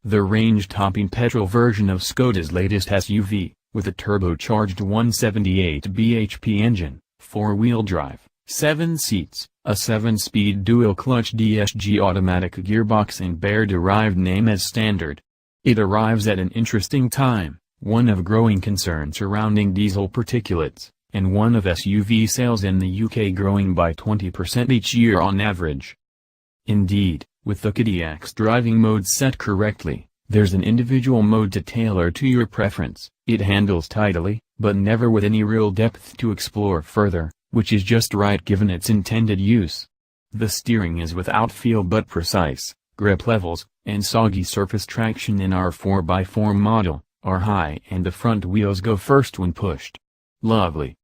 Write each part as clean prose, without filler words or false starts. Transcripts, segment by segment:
the range-topping petrol version of Skoda's latest SUV, with a turbocharged 178 bhp engine, 4-wheel drive, 7 seats, a 7-speed dual-clutch DSG automatic gearbox and bear-derived name as standard. It arrives at an interesting time, one of growing concern surrounding diesel particulates, and one of SUV sales in the UK growing by 20% each year on average. Indeed, with the KodiAQ's driving modes set correctly, there's an individual mode to tailor to your preference. It handles tidily, but never with any real depth to explore further, which is just right given its intended use. The steering is without feel but precise, grip levels, and soggy-surface traction in our 4x4 model, are high and the front wheels go first when pushed. Lovely.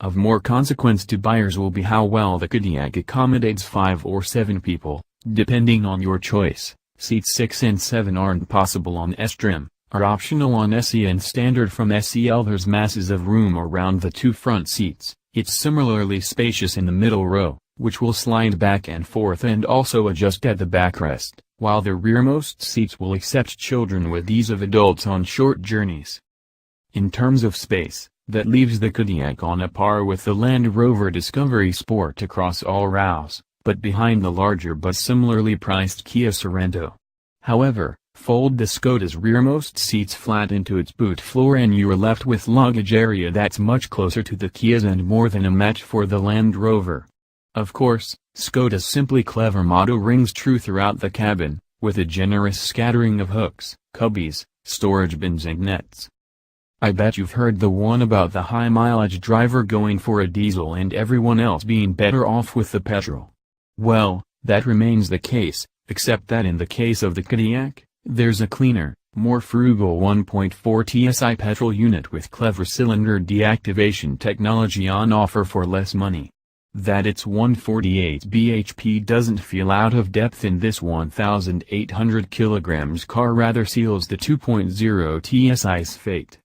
Of more consequence to buyers will be how well the KodiAQ accommodates 5 or 7 people, depending on your choice. Seats 6 and 7 aren't possible on S-Trim, are optional on SE and standard from SEL. There's masses of room around the 2 front seats. It's similarly spacious in the middle row, which will slide back and forth and also adjust at the backrest, while the rearmost seats will accept children with ease of adults on short journeys. In terms of space, that leaves the KodiAQ on a par with the Land Rover Discovery Sport across all rows, but behind the larger but similarly priced Kia Sorento. However, fold the Skoda's rearmost seats flat into its boot floor and you're left with luggage area that's much closer to the Kia's and more than a match for the Land Rover. Of course, Skoda's Simply Clever motto rings true throughout the cabin, with a generous scattering of hooks, cubbies, storage bins and nets. I bet you've heard the one about the high-mileage driver going for a diesel and everyone else being better off with the petrol. Well, that remains the case, except that in the case of the KodiAQ, there's a cleaner, more frugal 1.4 TSI petrol unit with clever cylinder deactivation technology on offer for less money. That its 148 bhp doesn't feel out of depth in this 1,800 kg car rather seals the 2.0 TSI's fate.